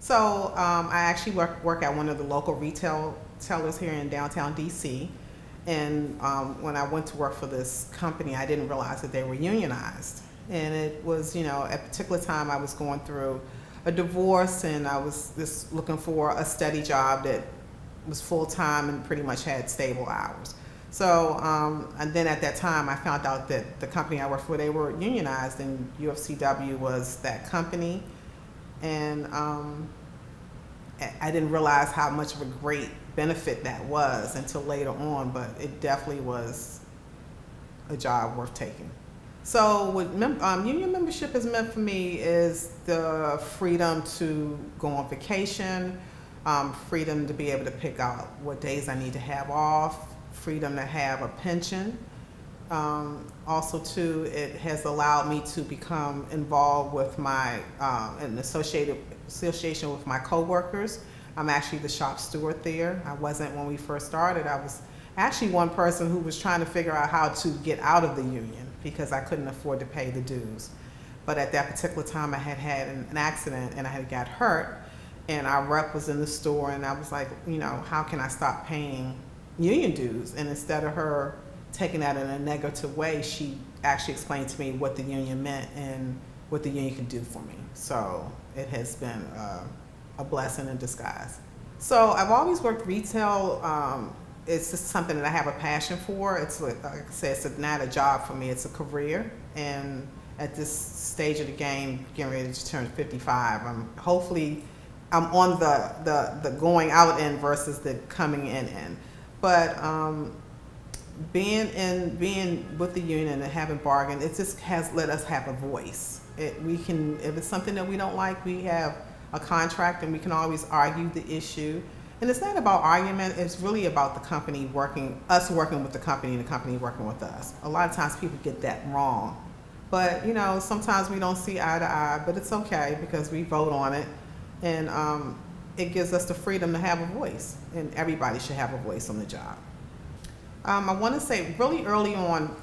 So I actually work at one of the local retailers here in downtown DC. And when I went to work for this company, I didn't realize that they were unionized. And it was, at a particular time I was going through a divorce, and I was just looking for a steady job that was full time and pretty much had stable hours. So, and then at that time, I found out that the company I worked for, they were unionized, and UFCW was that company. And I didn't realize how much of a great benefit that was until later on, but it definitely was a job worth taking. So what union membership has meant for me is the freedom to go on vacation, freedom to be able to pick out what days I need to have off, freedom to have a pension. Also, too, it has allowed me to become involved with my an association with my coworkers. I'm actually the shop steward there. I wasn't when we first started. I was actually one person who was trying to figure out how to get out of the union because I couldn't afford to pay the dues. But at that particular time, I had had an accident and I had got hurt, and our rep was in the store, and I was like, how can I stop paying union dues? And instead of her taking that in a negative way, she actually explained to me what the union meant and what the union could do for me. So it has been a blessing in disguise. So I've always worked retail. It's just something that I have a passion for. It's like I said, it's not a job for me, it's a career. And at this stage of the game, getting ready to turn 55, I'm on the going out end versus the coming in end. But being with the union and having bargained, it just has let us have a voice. If it's something that we don't like, we have a contract and we can always argue the issue. And it's not about argument, it's really about the company us working with the company and the company working with us. A lot of times people get that wrong. But sometimes we don't see eye to eye, but it's okay because we vote on it. And it gives us the freedom to have a voice, and everybody should have a voice on the job. I want to say really early on,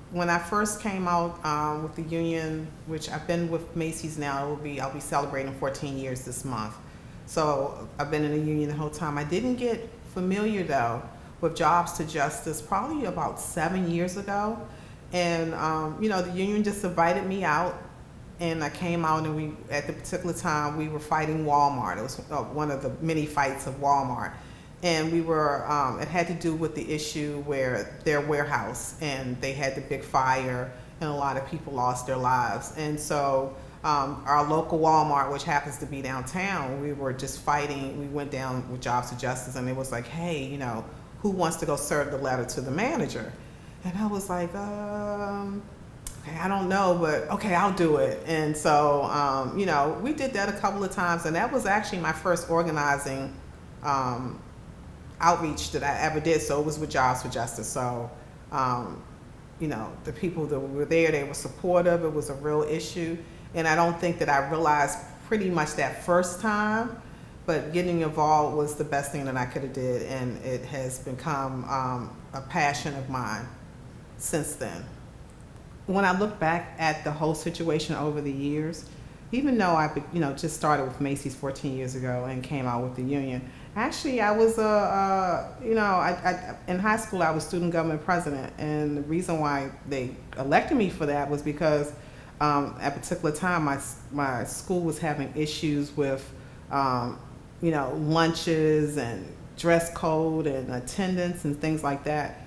when I first came out with the union, which I've been with Macy's now, I'll be celebrating 14 years this month. So I've been in the union the whole time. I didn't get familiar though with Jobs to Justice probably about 7 years ago, and the union just invited me out. And I came out, and at the particular time, we were fighting Walmart. It was one of the many fights of Walmart. And it had to do with the issue where their warehouse, and they had the big fire, and a lot of people lost their lives. And so our local Walmart, which happens to be downtown, we were just fighting. We went down with Jobs to Justice, and it was like, hey, who wants to go serve the letter to the manager? And I was like, okay, I don't know, but okay, I'll do it. And so, we did that a couple of times, and that was actually my first organizing outreach that I ever did. So it was with Jobs for Justice. So, the people that were there, they were supportive. It was a real issue. And I don't think that I realized pretty much that first time, but getting involved was the best thing that I could have did. And it has become a passion of mine since then. When I look back at the whole situation over the years, even though I just started with Macy's 14 years ago and came out with the union, actually I was in high school I was student government president, and the reason why they elected me for that was because at a particular time my school was having issues with lunches and dress code and attendance and things like that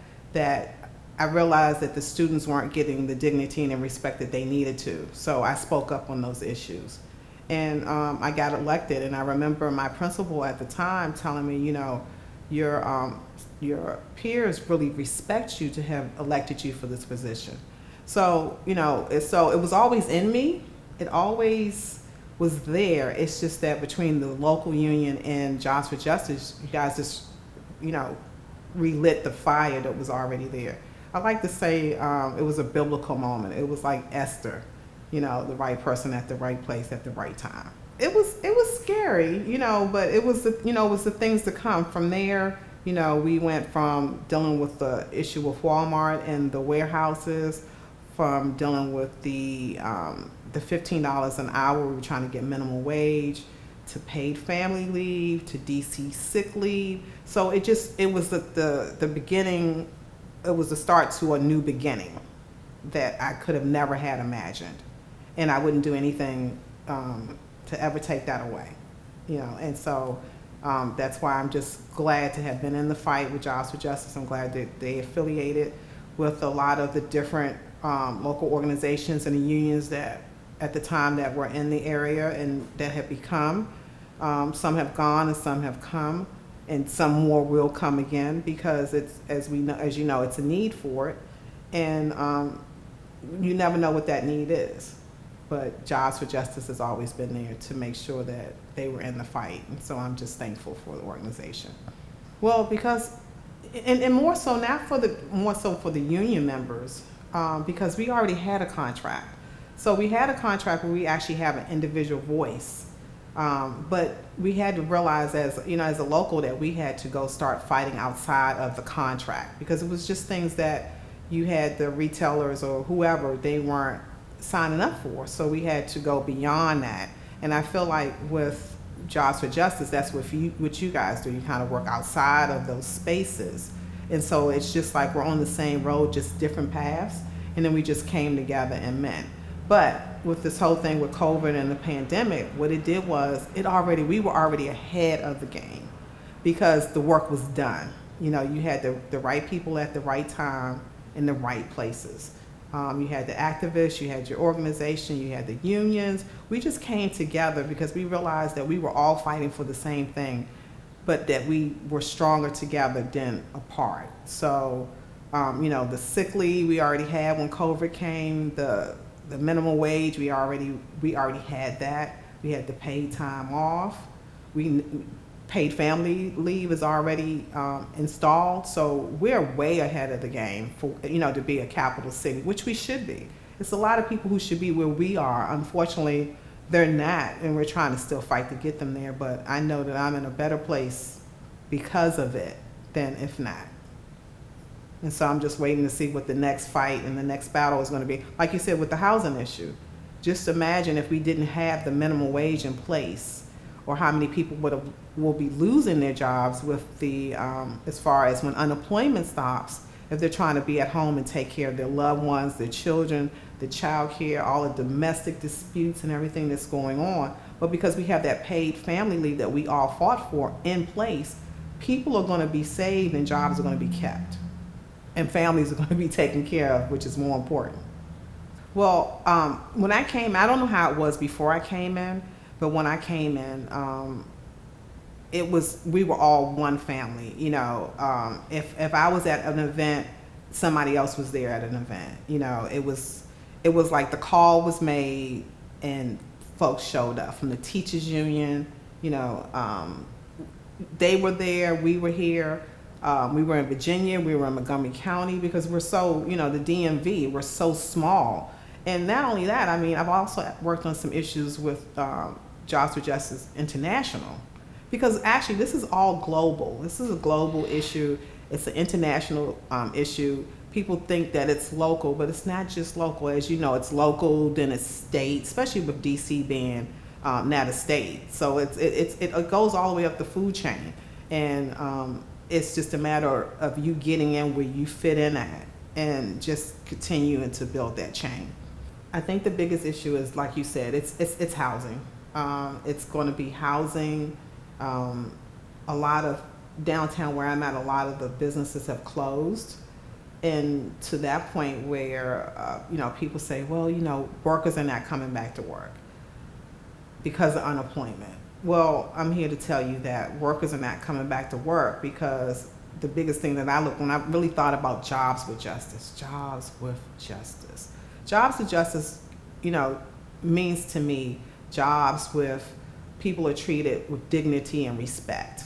I realized that the students weren't getting the dignity and respect that they needed to. So I spoke up on those issues. And I got elected, and I remember my principal at the time telling me, your peers really respect you to have elected you for this position. So, it was always in me. It always was there. It's just that between the local union and Jobs for Justice, you guys just, relit the fire that was already there. I like to say it was a biblical moment. It was like Esther, the right person at the right place at the right time. It was scary, but it was the things to come from there. We went from dealing with the issue with Walmart and the warehouses, from dealing with the $15 an hour. We were trying to get minimum wage, to paid family leave, to DC sick leave. So it was the beginning, it was the start to a new beginning that I could have never had imagined. And I wouldn't do anything to ever take that away, and so that's why I'm just glad to have been in the fight with Jobs for Justice. I'm glad that they affiliated with a lot of the different local organizations and the unions that at the time that were in the area and that have become. Some have gone and some have come, and some more will come again because it's, as you know, it's a need for it, and you never know what that need is. But Jobs for Justice has always been there to make sure that they were in the fight, and so I'm just thankful for the organization. Well, because, and more so for the union members, because we already had a contract. So we had a contract where we actually have an individual voice, but we had to realize as a local that we had to go start fighting outside of the contract, because it was just things that you had the retailers or whoever, they weren't signing up for. So we had to go beyond that. And I feel like with Jobs for Justice, that's what you guys do. You kind of work outside of those spaces. And so it's just like we're on the same road, just different paths. And then we just came together and met. But with this whole thing with COVID and the pandemic, what it did was we were already ahead of the game because the work was done. You had the right people at the right time in the right places. You had the activists, you had your organization, you had the unions. We just came together because we realized that we were all fighting for the same thing, but that we were stronger together than apart. So, the sick leave we already had when COVID came, the minimum wage, we already had that. We had the paid time off. Paid family leave is already installed, so we're way ahead of the game for to be a capital city, which we should be. It's a lot of people who should be where we are. Unfortunately, they're not, and we're trying to still fight to get them there. But I know that I'm in a better place because of it than if not. And so I'm just waiting to see what the next fight and the next battle is going to be. Like you said, with the housing issue, just imagine if we didn't have the minimum wage in place, or how many people will be losing their jobs with the as far as when unemployment stops, if they're trying to be at home and take care of their loved ones, their children, the child care, all the domestic disputes and everything that's going on. But because we have that paid family leave that we all fought for in place, people are going to be saved and jobs are going to be kept. And families are going to be taken care of, which is more important. Well, when I came, I don't know how it was before I came in, but when I came in, we were all one family. If I was at an event, somebody else was there at an event. It was like the call was made and folks showed up from the teachers union. They were there, we were here. We were in Virginia, we were in Montgomery County, because we're so, the DMV, we're so small. And not only that, I've also worked on some issues with Jobs for Justice International, because actually this is all global. This is a global issue. It's an international issue. People think that it's local, but it's not just local. As you know, it's local, then it's state, especially with DC being not a state. So it goes all the way up the food chain. And it's just a matter of you getting in where you fit in at and just continuing to build that chain. I think the biggest issue is, like you said, it's housing. It's going to be housing. A lot of downtown where I'm at, a lot of the businesses have closed. And to that point where, people say, well, workers are not coming back to work because of unemployment. Well, I'm here to tell you that workers are not coming back to work because the biggest thing that when I really thought about Jobs with Justice, Jobs with Justice. Jobs with Justice, means to me jobs with people are treated with dignity and respect.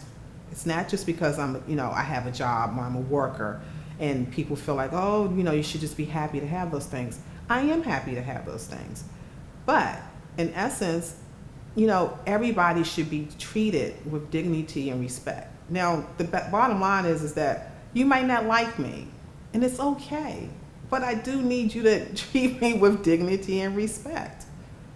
It's not just because I have a job or I'm a worker and people feel like, oh, you should just be happy to have those things. I am happy to have those things. But in essence, everybody should be treated with dignity and respect. Now, the bottom line is that you might not like me, and it's okay, but I do need you to treat me with dignity and respect.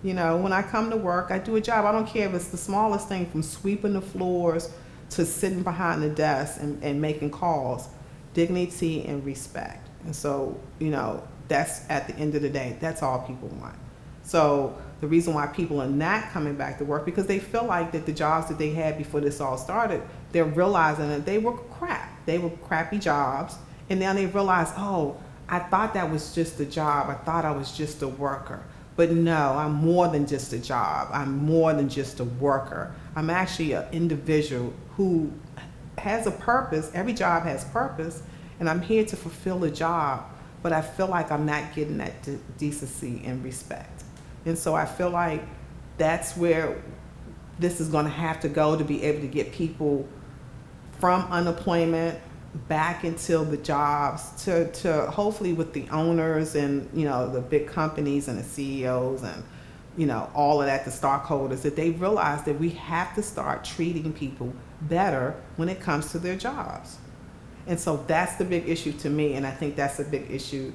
You know, when I come to work, I do a job. I don't care if it's the smallest thing, from sweeping the floors to sitting behind the desk and making calls. Dignity and respect. And so, you know, that's at the end of the day, that's all people want. So the reason why people are not coming back to work, because they feel like that the jobs that they had before this all started, they're realizing that they were crap. They were crappy jobs. And now they realize, oh, I thought that was just a job. I thought I was just a worker. But no, I'm more than just a job. I'm more than just a worker. I'm actually an individual who has a purpose. Every job has purpose, and I'm here to fulfill a job, but I feel like I'm not getting that decency and respect. And so I feel like that's where this is going to have to go, to be able to get people from unemployment back into the jobs, to hopefully with the owners and, you know, the big companies and the CEOs and, you know, all of that, the stockholders, that they realize that we have to start treating people better when it comes to their jobs. And so that's the big issue to me, and I think that's a big issue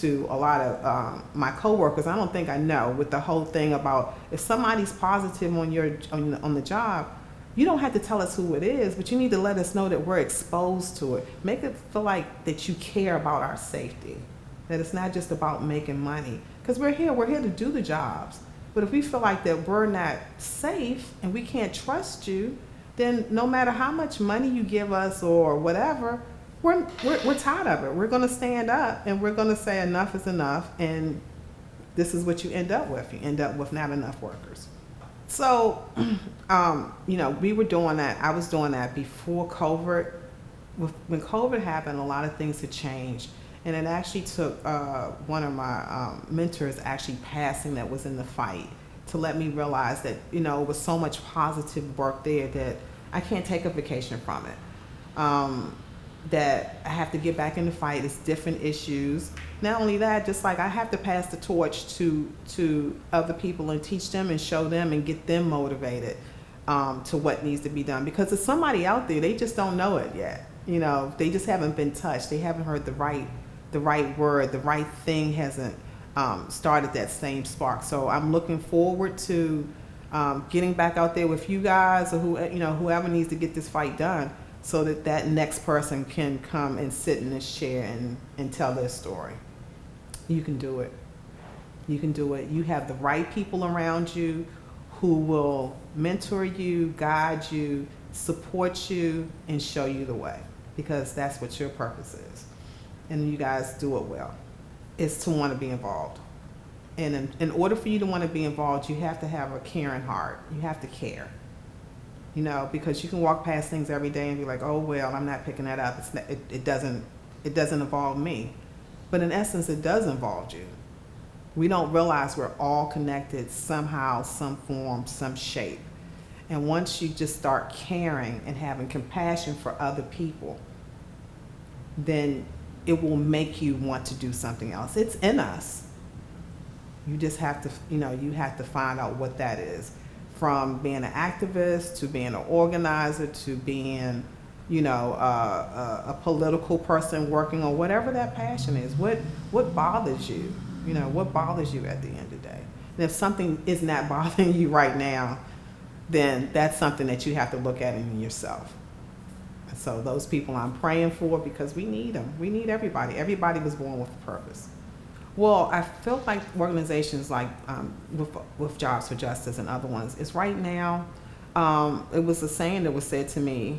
to a lot of my coworkers. I don't think I know, with the whole thing about, if somebody's positive on the job, you don't have to tell us who it is, but you need to let us know that we're exposed to it. Make it feel like that you care about our safety, that it's not just about making money, because we're here to do the jobs. But if we feel like that we're not safe and we can't trust you, then no matter how much money you give us or whatever, we're tired of it. We're going to stand up and we're going to say enough is enough, and this is what you end up with. You end up with not enough workers. So, you know, we were doing that. I was doing that before COVID. When COVID happened, a lot of things had changed. And it actually took one of my mentors actually passing that was in the fight to let me realize that, you know, it was so much positive work there that I can't take a vacation from it. That I have to get back in the fight. It's different issues. Not only that, just like I have to pass the torch to other people and teach them and show them and get them motivated to what needs to be done. Because there's somebody out there, they just don't know it yet. You know, they just haven't been touched. They haven't heard the right word. The right thing hasn't started that same spark. So I'm looking forward to getting back out there with you guys, or whoever needs to get this fight done, so that that next person can come and sit in this chair and tell their story. You can do it. You can do it. You have the right people around you who will mentor you, guide you, support you, and show you the way, because that's what your purpose is. And you guys do it well. It's to want to be involved. And in order for you to want to be involved, you have to have a caring heart. You have to care. You know, because you can walk past things every day and be like, oh, well, I'm not picking that up. It doesn't involve me. But in essence, it does involve you. We don't realize we're all connected somehow, some form, some shape. And once you just start caring and having compassion for other people, then it will make you want to do something else. It's in us. You just have to, you have to find out what that is. From being an activist to being an organizer to being, a political person working on whatever that passion is. What bothers you? What bothers you at the end of the day? And if something is not bothering you right now, then that's something that you have to look at in yourself. And so those people I'm praying for, because we need them. We need everybody. Everybody was born with a purpose. Well, I feel like organizations like with Jobs for Justice and other ones, it's right now, it was a saying that was said to me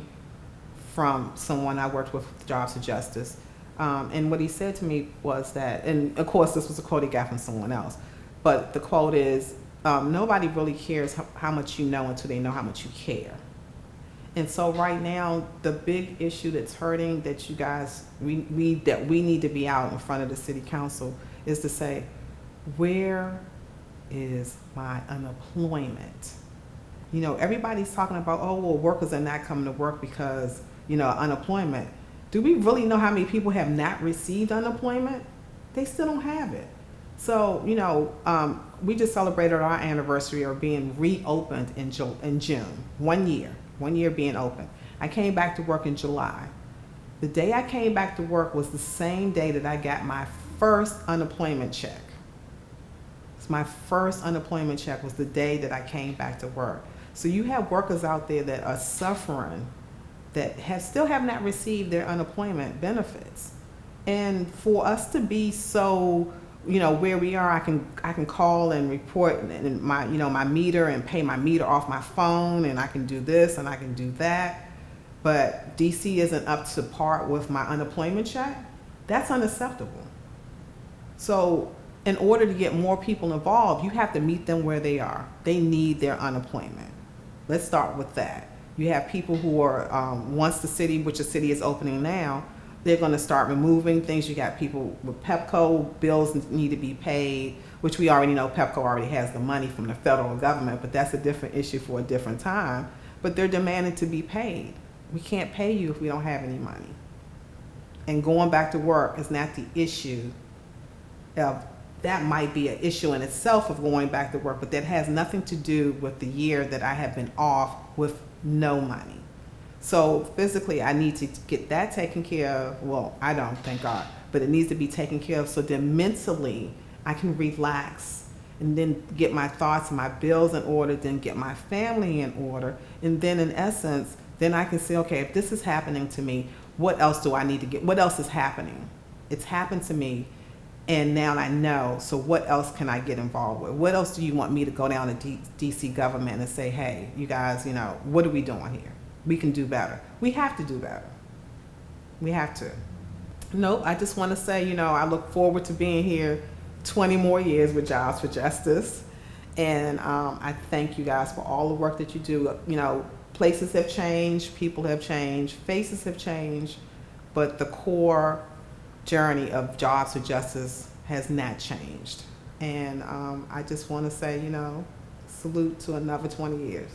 from someone I worked with Jobs for Justice. And what he said to me was that, and of course this was a quote he got from someone else, but the quote is, nobody really cares how much you know until they know how much you care. And so right now, the big issue that's hurting, that you guys, we need to be out in front of the city council, is to say, where is my unemployment? Everybody's talking about, oh, well, workers are not coming to work because, unemployment. Do we really know how many people have not received unemployment? They still don't have it. So, we just celebrated our anniversary of being reopened in June, 1 year being open. I came back to work in July. The day I came back to work was the same day that I got my first unemployment check. So my first unemployment check was the day that I came back to work. So you have workers out there that are suffering, that still have not received their unemployment benefits. And for us to be so, where we are, I can call and report and my meter and pay my meter off my phone, and I can do this and I can do that. But DC isn't up to par with my unemployment check. That's unacceptable. So in order to get more people involved, you have to meet them where they are. They need their unemployment. Let's start with that. You have people who are, once the city, which the city is opening now, they're going to start removing things. You got people with PEPCO, bills need to be paid, which we already know PEPCO already has the money from the federal government, but that's a different issue for a different time. But they're demanding to be paid. We can't pay you if we don't have any money. And going back to work is not the issue of, that might be an issue in itself of going back to work, but that has nothing to do with the year that I have been off with no money. So physically, I need to get that taken care of. Well, I don't, thank God, but it needs to be taken care of so then mentally I can relax and then get my thoughts and my bills in order, then get my family in order. And then in essence, then I can say, okay, if this is happening to me, what else do I need to get? What else is happening? It's happened to me. And now I know, so what else can I get involved with? What else do you want me to go down to DC government and say, hey, you guys, what are we doing here? We can do better. We have to do better. We have to. Nope, I just want to say, I look forward to being here 20 more years with Jobs for Justice. And I thank you guys for all the work that you do. Places have changed, people have changed, faces have changed, but the core journey of Jobs for Justice has not changed. And I just want to say, salute to another 20 years.